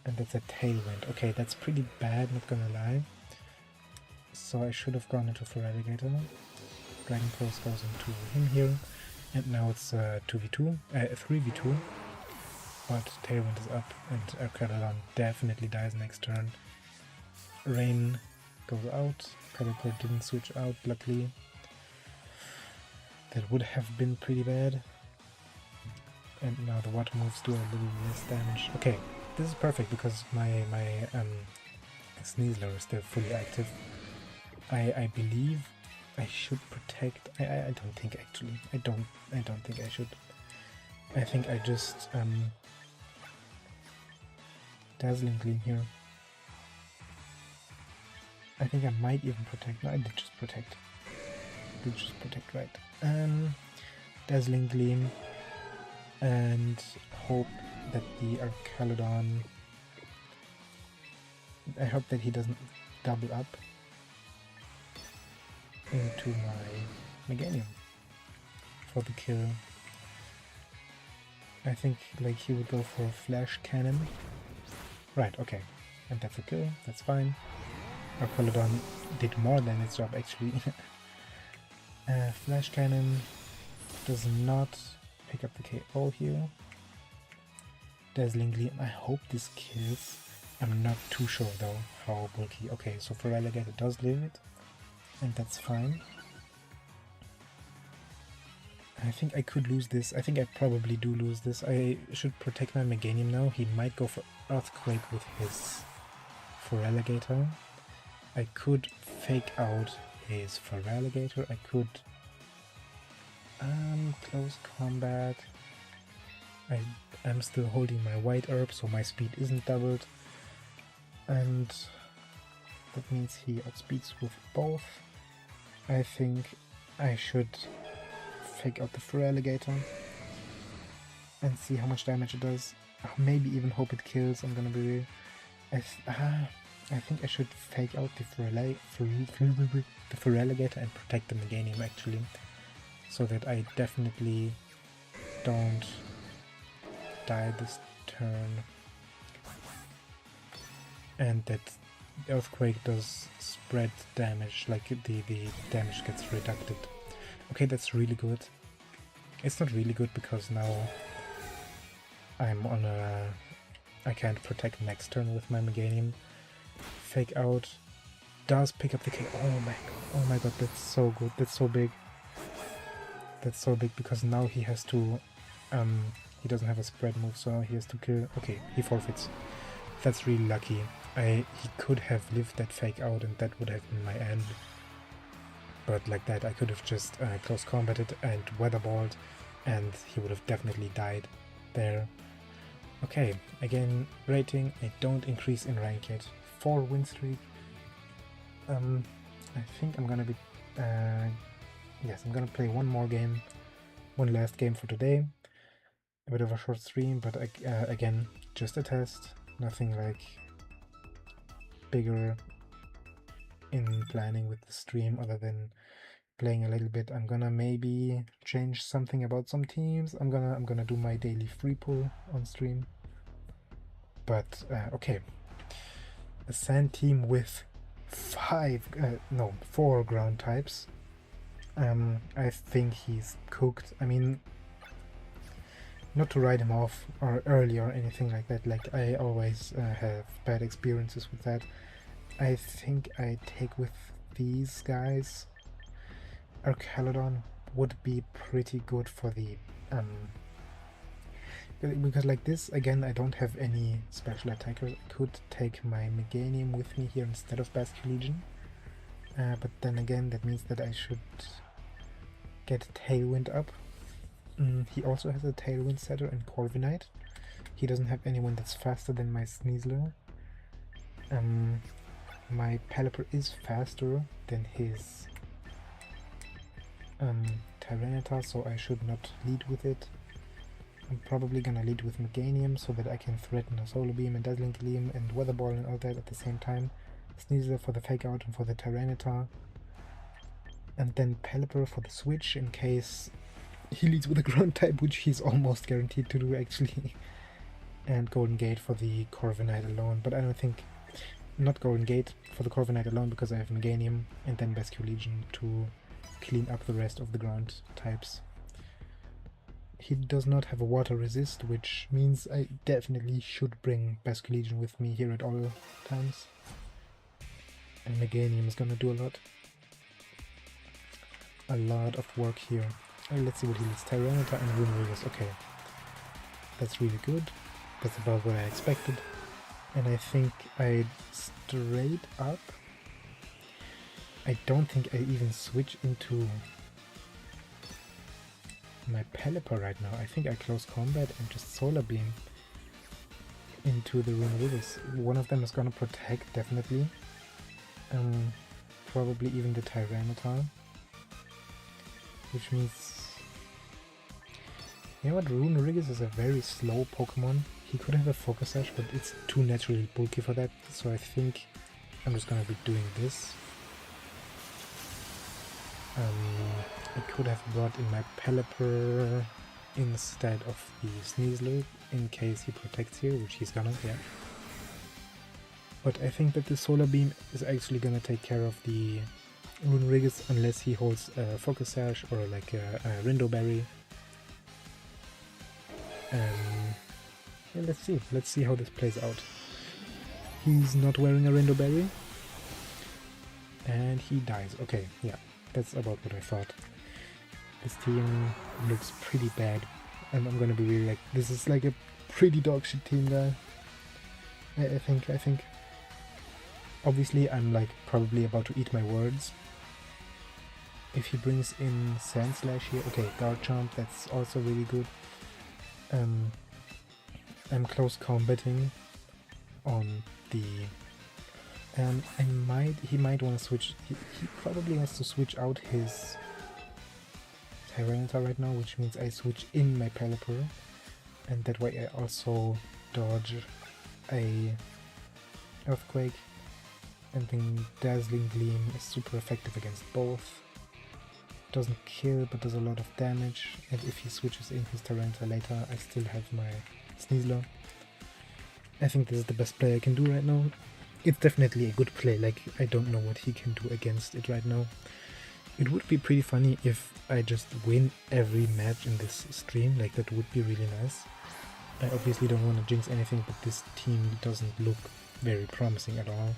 And that's a Tailwind. Okay, that's pretty bad, not gonna lie. So I should have gone into Feraligatr. Dragon Pulse goes into him here, and now it's 2v2, 3v2. But Tailwind is up, and Archelodon definitely dies next turn. Rain goes out. Pelipper didn't switch out, luckily. That would have been pretty bad. And now the water moves do a little less damage. Okay, this is perfect because my Sneasler is still fully active. I believe I should protect. I don't think actually. I don't think I should. I think I just Dazzling Gleam here. I think I might even protect. No, I did just protect. Right. Dazzling Gleam and hope that the Archaludon. I hope that he doesn't double up into my Meganium for the kill. I think like he would go for a Flash Cannon. Right, okay. And that's a kill, that's fine. Archaludon did more than its job actually. Flash Cannon does not pick up the KO here. Dazzling Gleam, I hope this kills. I'm not too sure though how bulky. Okay, so Feraligatr does live it, and that's fine. I think I could lose this. I think I probably do lose this. I should protect my Meganium now. He might go for Earthquake with his Feraligatr. I could fake out his Feraligatr. I could close combat. I'm still holding my white herb, so my speed isn't doubled. And that means he outspeeds with both. I think I should fake out the Feraligatr and see how much damage it does. Maybe even hope it kills. I'm gonna be real. I think I should fake out the Feraligatr and protect the Meganium actually, so that I definitely don't die this turn, and that Earthquake does spread damage, like the damage gets reducted. Okay, that's really good. It's not really good because now I'm on a... I can't protect next turn with my Meganium. Fake out does pick up the K. Oh my god, that's so good. That's so big. That's so big because now he has to... he doesn't have a spread move, so now he has to kill... Okay, he forfeits. That's really lucky. He could have lived that fake out and that would have been my end. But like that I could have just close combated and weatherballed and he would have definitely died there. Okay, again, rating, I don't increase in rank yet. 4 win streak. I think I'm gonna be... yes, I'm gonna play one more game. One last game for today. A bit of a short stream, but again, just a test. Nothing like bigger in planning with the stream other than playing a little bit. I'm gonna maybe change something about some teams. I'm gonna do my daily free pull on stream. But okay, a sand team with 4 ground types. I think he's cooked. I mean, not to write him off or early or anything like that. Like I always have bad experiences with that. I think I take with these guys. Archaludon would be pretty good for the because like this again I don't have any special attackers. I could take my Meganium with me here instead of Basculegion, but then again that means that I should get Tailwind up. He also has a Tailwind setter and Corviknight. He doesn't have anyone that's faster than my Sneasler. My Pelipper is faster than his Tyranitar, so I should not lead with it. I'm probably gonna lead with Meganium so that I can threaten a Solar Beam and Dazzling Gleam and Weather Ball and all that at the same time. Sneasler for the fake out and for the Tyranitar. And then Pelipper for the switch in case he leads with a ground type, which he's almost guaranteed to do actually. And Golden Gate for the Corviknight alone, but I don't think... Not Golden Gate for the Corviknight alone because I have Meganium and then Basculegion to clean up the rest of the ground types. He does not have a water resist, which means I definitely should bring Basculegion with me here at all times. And Meganium is gonna do a lot. A lot of work here. Let's see what he leads. Tyranitar and Runerigus. Okay. That's really good. That's about what I expected. And I think I straight up... I don't think I even switch into my Pelipper right now. I think I close combat and just Solar Beam into the Rune Rivers. One of them is gonna protect, definitely. Probably even the Tyranitar. Which means... You know what, Rune Riggers is a very slow Pokemon. He could have a Focus Sash, but it's too naturally bulky for that, so I think I'm just gonna be doing this. I could have brought in my Pelipper instead of the Sneasler, in case he protects here, which he's gonna, yeah. But I think that the Solar Beam is actually gonna take care of the Rune Riggers, unless he holds a Focus Sash or like a Rindo Berry. Yeah, let's see how this plays out. He's not wearing a Rindo Berry. And he dies. Okay, yeah, that's about what I thought. This team looks pretty bad. And I'm gonna be really like, this is like a pretty dog shit team, guy. I think. Obviously, I'm like probably about to eat my words. If he brings in Sand Slash here, okay, Guard Jump, that's also really good. I'm close combating on the... he might want to switch, he probably wants to switch out his Tyranitar right now, which means I switch in my Pelipper, and that way I also dodge a Earthquake, and then Dazzling Gleam is super effective against both. Doesn't kill, but does a lot of damage, and if he switches in his Tyranitar later, I still have my Sneasler. I think this is the best play I can do right now. It's definitely a good play, like I don't know what he can do against it right now. It would be pretty funny if I just win every match in this stream, like that would be really nice. I obviously don't want to jinx anything, but this team doesn't look very promising at all.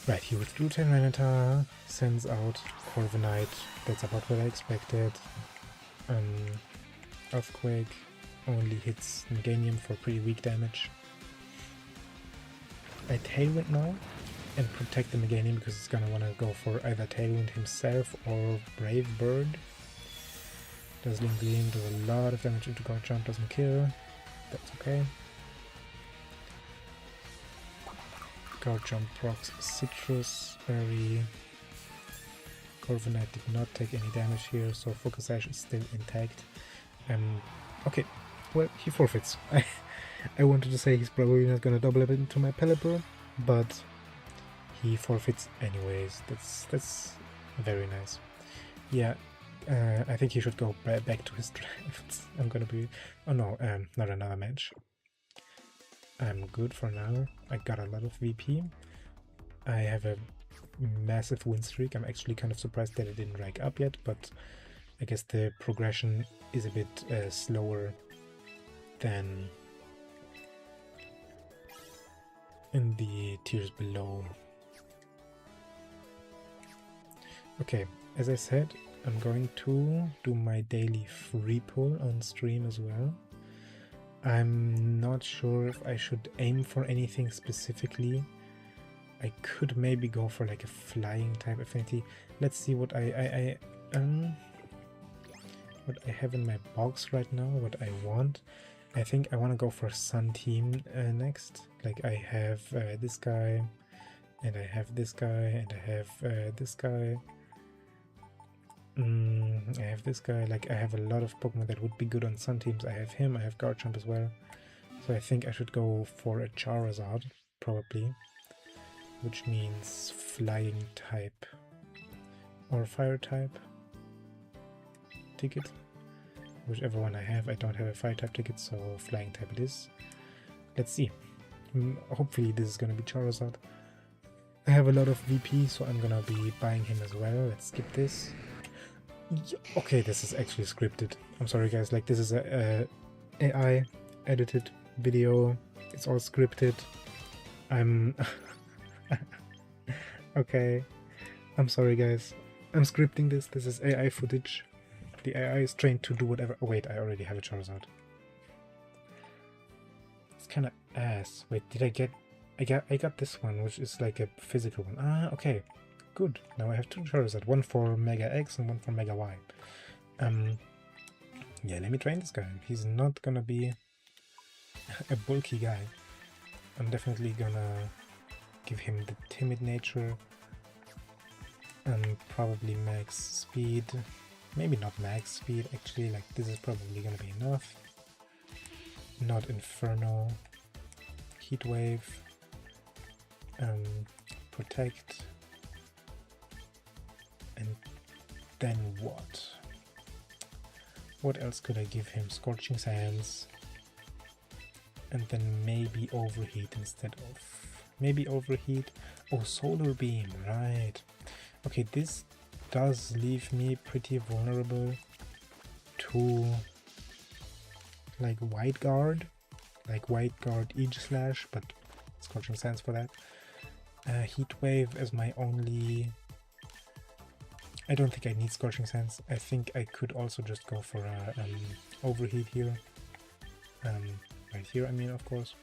Right, he withdrew Tyranitar, sends out Corviknight, that's about what I expected. Earthquake only hits Meganium for pretty weak damage. I Tailwind now and protect the Meganium because it's gonna wanna go for either Tailwind himself or Brave Bird. Dazzling Gleam does a lot of damage into Guard Jump, doesn't kill. That's okay. Guard Jump procs Citrus Berry. Corviknight did not take any damage here, so Focus Sash is still intact. Okay, well, he forfeits. I wanted to say he's probably not gonna double it into my Pelipper, but he forfeits anyways. That's very nice. Yeah, I think he should go back to his drafts. I'm gonna be... Oh no, not another match. I'm good for now. I got a lot of VP. I have a massive win streak. I'm actually kind of surprised that it didn't rank up yet, but I guess the progression is a bit slower than in the tiers below. Okay, as I said, I'm going to do my daily free pull on stream as well. I'm not sure if I should aim for anything specifically. I could maybe go for like a flying type affinity. Let's see what I have in my box right now, what I want. I think I want to go for Sun Team next. Like I have this guy, and I have this guy, and I have this guy. I have this guy. Like I have a lot of Pokemon that would be good on Sun Teams. I have him, I have Guard Jump as well. So I think I should go for a Charizard, probably. Which means flying type or fire type ticket. Whichever one I have. I don't have a fire type ticket, so flying type it is. Let's see. Hopefully this is gonna be Charizard. I have a lot of VP, so I'm gonna be buying him as well. Let's skip this. Okay, this is actually scripted. I'm sorry guys, like this is a AI edited video. It's all scripted. I'm okay. I'm sorry guys. I'm scripting this. This is AI footage. The AI is trained to do whatever. Oh wait, I already have a Charizard. It's kind of ass. Wait, did I get? I got this one, which is like a physical one. Ah, okay. good. Now I have two Charizard, one for Mega X and one for Mega Y. Yeah, let me train this guy. He's not gonna be a bulky guy. I'm definitely gonna give him the timid nature and probably max speed. Maybe not max speed, actually, like this is probably gonna be enough. Not Inferno, Heat Wave, Protect, and then what? What else could I give him? Scorching Sands, and then maybe Overheat instead of... Maybe Overheat. Oh, Solar Beam, right. Okay, this does leave me pretty vulnerable to like White Guard, Edge Slash, but Scorching Sands for that. Heat Wave as my only... I don't think I need Scorching Sands. I think I could also just go for a Overheat here. Right here, I mean, of course.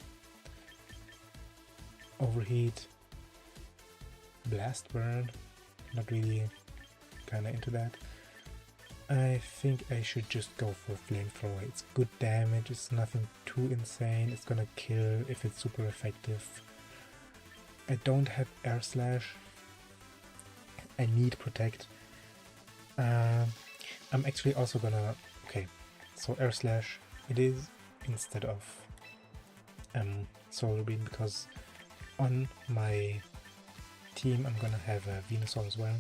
Overheat. Blast Burn. Not really kinda into that. I think I should just go for Flamethrower. It's good damage, it's nothing too insane, it's gonna kill if it's super effective. I don't have Air Slash. I need Protect. I'm actually also gonna... Okay, so Air Slash it is instead of Solar Beam, because on my team I'm gonna have a Venusaur as well.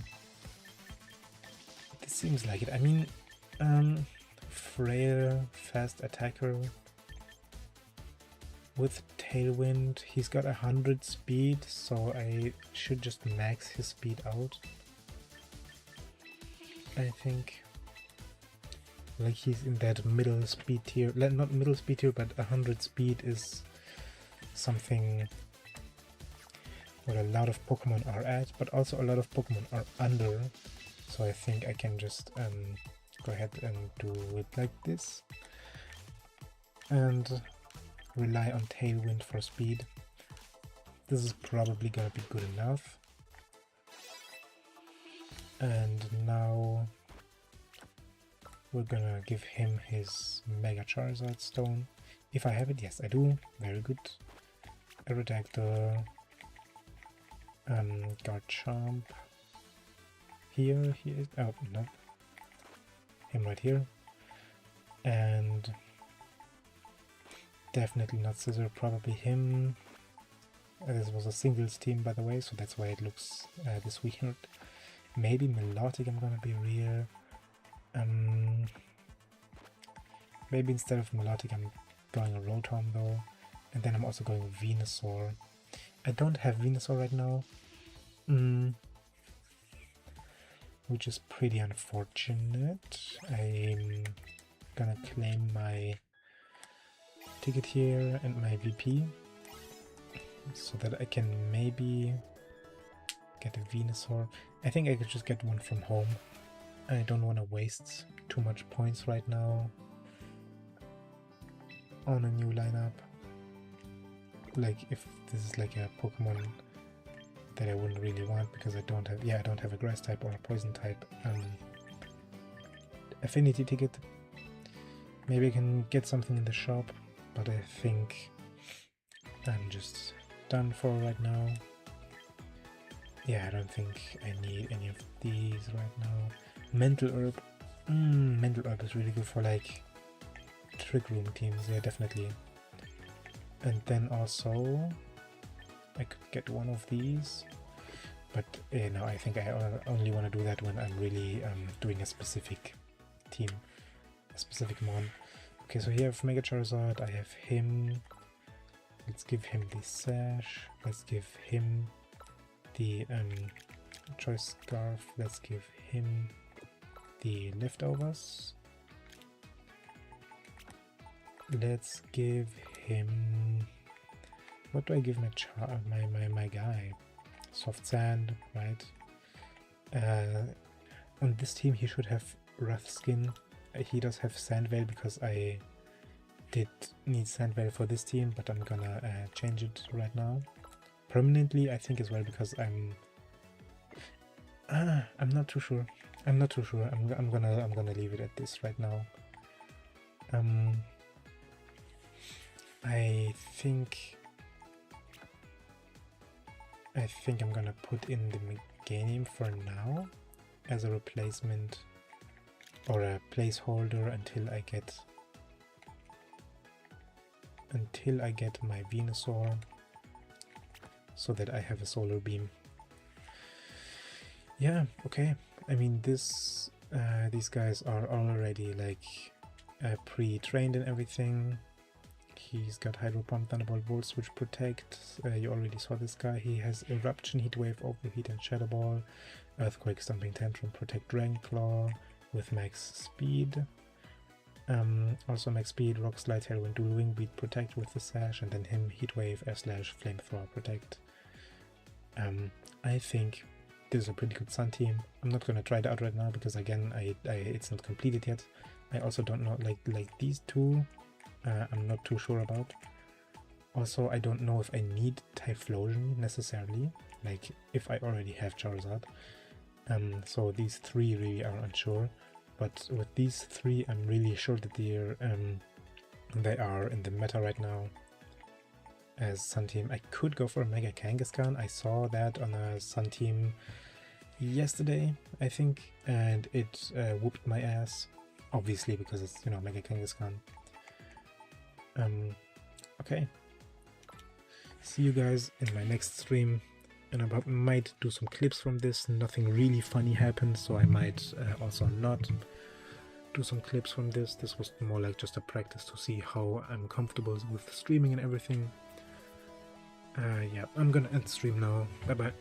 This seems like it. I mean, frail, fast attacker with Tailwind. He's got 100 speed, so I should just max his speed out. I think. Like he's in that middle speed tier. Not middle speed tier, but 100 speed is something what a lot of Pokemon are at, but also a lot of Pokemon are under. So I think I can just go ahead and do it like this and rely on Tailwind for speed. This is probably gonna be good enough. And now we're gonna give him his Mega Charizard Stone. If I have it, yes I do. Very good. Aerodactyl, Garchomp. Here he is. Oh no, him right here. And definitely not Scissor, probably him. This was a singles team, by the way, so that's why it looks this weird. Maybe Melodic I'm gonna be real. Maybe instead of Melodic I'm going a Rotom though. And then I'm also going Venusaur. I don't have Venusaur right now. Which is pretty unfortunate. I'm gonna claim my ticket here and my VP so that I can maybe get a Venusaur. I think I could just get one from home. I don't want to waste too much points right now on a new lineup. Like if this is like a Pokemon that I wouldn't really want because I don't have a grass type or a poison type affinity ticket. Maybe I can get something in the shop, but I think I'm just done for right now. Yeah, I don't think I need any of these right now. Mental Herb. Mental Herb is really good for like Trick Room teams, yeah, definitely. And then also I could get one of these, but no, I think I only want to do that when I'm really doing a specific team, a specific mon. Okay, so here I have Mega Charizard, I have him. Let's give him the Sash, let's give him the Choice Scarf, let's give him the Leftovers. Let's give him... What do I give my guy? Soft Sand, right? On this team he should have Rough Skin. He does have Sandvale because I did need Sandvale for this team, but I'm gonna change it right now. Permanently, I think, as well, because I'm not too sure. I'm not too sure. I'm gonna leave it at this right now. I think I'm gonna put in the Meganium for now as a replacement or a placeholder until I get my Venusaur, so that I have a solar beam. Yeah, okay. I mean, these guys are already like pre-trained and everything. He's got Hydro Pump, Thunderbolt, Volt Switch, Protect. You already saw this guy. He has Eruption, Heat Wave, Overheat, and Shadow Ball. Earthquake, Stomping Tantrum, Protect, Dragon Claw with max speed. Also max speed, Rock Slide, Tailwind, Dual Wing Beat, Protect with the Sash, and then him Heat Wave, Air Slash, Flamethrower, Protect. I think this is a pretty good Sun team. I'm not gonna try it out right now because again, it's not completed yet. I also don't know, like these two, I'm not too sure about. Also, I don't know if I need Typhlosion necessarily, like if I already have Charizard. So these three really are unsure, but with these three, I'm really sure that they are in the meta right now as Sun team. I could go for a Mega Kangaskhan. I saw that on a Sun team yesterday, I think, and it whooped my ass, obviously because it's, you know, Mega Kangaskhan. Okay, see you guys in my next stream, and I might do some clips from this. Nothing really funny happened, so I might also not do some clips from this. This was more like just a practice to see how I'm comfortable with streaming and everything. Yeah, I'm gonna end the stream now. Bye bye.